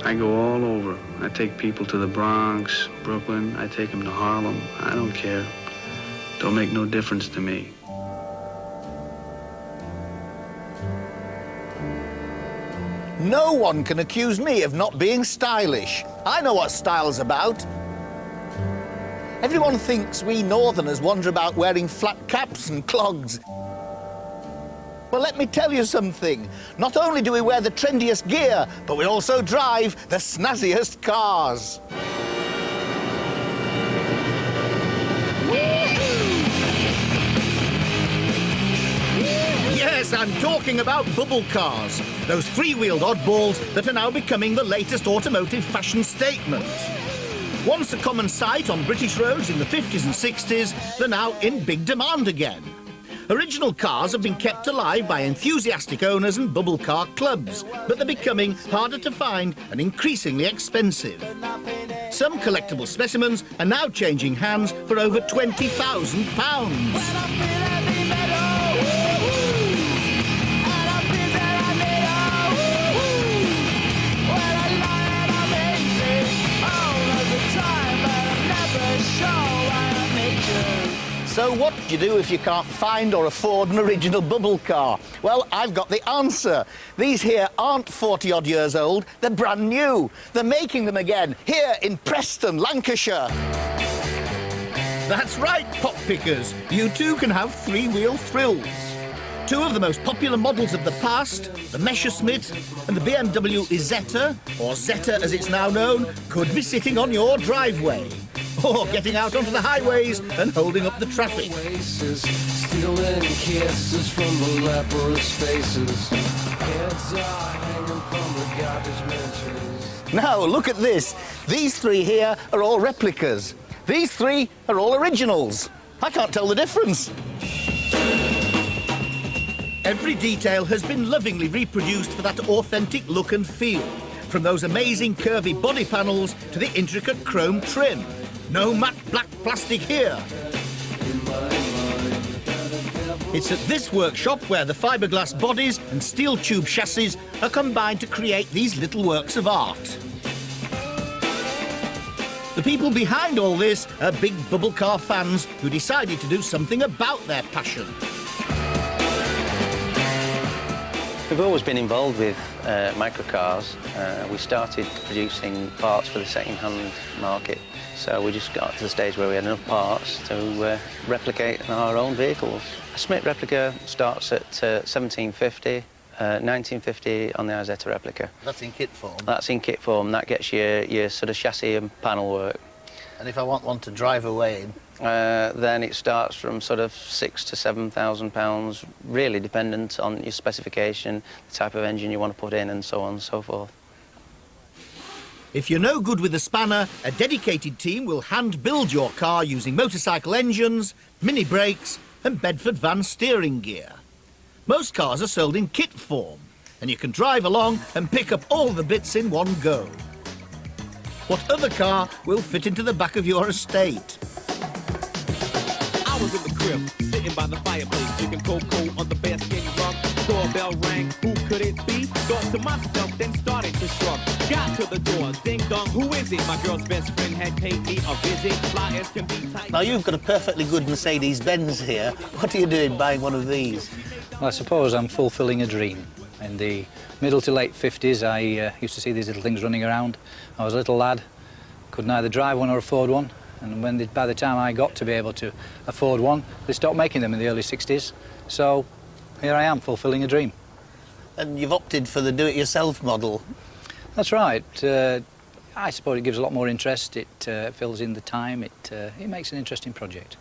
I go all over. I take people to the Bronx, Brooklyn. I take them to Harlem. I don't care. Don't make no difference to me. No one can accuse me of not being stylish. I know what style's about. Everyone thinks we Northerners wander about wearing flat caps and clogs. Well, let me tell you something. Not only do we wear the trendiest gear, but we also drive the snazziest cars. Yes, I'm talking about bubble cars. Those three-wheeled oddballs that are now becoming the latest automotive fashion statement. Once a common sight on British roads in the 50s and 60s, they're now in big demand again. Original cars have been kept alive by enthusiastic owners and bubble car clubs, but they're becoming harder to find and increasingly expensive. Some collectible specimens are now changing hands for over £20,000. So what do you do if you can't find or afford an original bubble car? Well, I've got the answer. These here aren't 40-odd years old, they're brand new. They're making them again, here in Preston, Lancashire. That's right, pop pickers. You too can have three-wheel thrills. Two of the most popular models of the past, the Messerschmitt and the BMW Isetta, or Zeta as it's now known, could be sitting on your driveway. Or getting out onto the highways and holding up the traffic. Stealing kisses from the leprous faces. Heads are hanging from the garbage mentions. Now, look at this. These three here are all replicas. These three are all originals. I can't tell the difference. Every detail has been lovingly reproduced for that authentic look and feel. From those amazing curvy body panels to the intricate chrome trim. No matte black plastic here. It's at this workshop where the fiberglass bodies and steel tube chassis are combined to create these little works of art. The people behind all this are big bubble car fans who decided to do something about their passion. We've always been involved with microcars. We started producing parts for the second-hand market. So we just got to the stage where we had enough parts to replicate our own vehicles. A Schmitt replica starts at 1750, 1950 on the Isetta replica. That's in kit form? That's in kit form. That gets your sort of chassis and panel work. And if I want one to drive away in? Then it starts from sort of £6,000 to £7,000, really dependent on your specification, the type of engine you want to put in, and so on and so forth. If you're no good with a spanner, a dedicated team will hand-build your car using motorcycle engines, mini brakes and Bedford van steering gear. Most cars are sold in kit form, and you can drive along and pick up all the bits in one go. What other car will fit into the back of your estate? I was in the crib, sitting by the fireplace, drinking cocoa on the bearskin rug. Doorbell rang, who could it be? Thought to myself, then started to shrug. Got to the door, ding dong, who is it? My girl's best friend had paid me a visit. Fly as can be tight. Now, you've got a perfectly good Mercedes-Benz here. What are you doing buying one of these? Well, I suppose I'm fulfilling a dream. In the middle to late 50s, I used to see these little things running around. I was a little lad, could neither drive one or afford one. And by the time I got to be able to afford one, they stopped making them in the early 60s. So here I am, fulfilling a dream. And you've opted for the do-it-yourself model? That's right. I suppose it gives a lot more interest. It fills in the time. It makes an interesting project.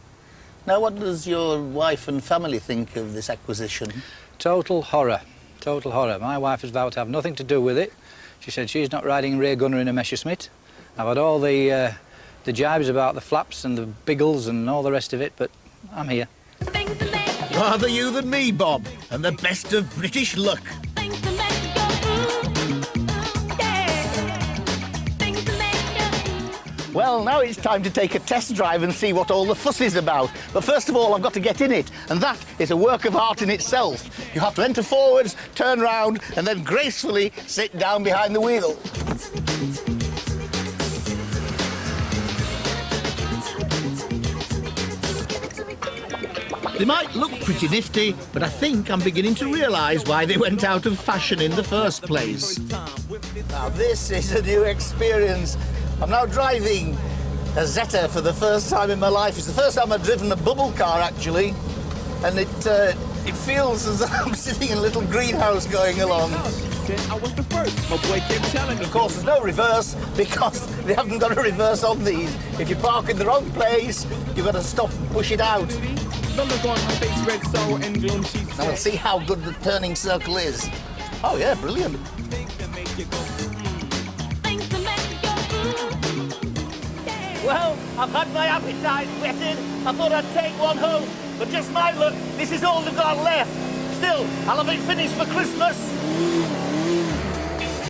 Now, what does your wife and family think of this acquisition? Total horror. Total horror. My wife has vowed to have nothing to do with it. She said she's not riding rear gunner in a Messerschmitt. I've had all the jibes about the flaps and the biggles and all the rest of it, but I'm here. Rather you than me, Bob, and the best of British luck. Well, now it's time to take a test drive and see what all the fuss is about. But first of all, I've got to get in it, and that is a work of art in itself. You have to enter forwards, turn round, and then gracefully sit down behind the wheel. They might look pretty nifty, but I think I'm beginning to realise why they went out of fashion in the first place. Now, this is a new experience. I'm now driving a Zeta for the first time in my life. It's the first time I've driven a bubble car, actually, and it feels as though I'm sitting in a little greenhouse going along. I was the first. My boy kept telling me. Of course, there's no reverse because they haven't got a reverse on these. If you park in the wrong place, you've got to stop and push it out. The look on her face read so and gloom, she said. Now we'll see how good the turning circle is. Oh yeah, brilliant. Well, I've had my appetite whetted. I thought I'd take one home, but just my luck, this is all they've got left. Still, I'll have it finished for Christmas.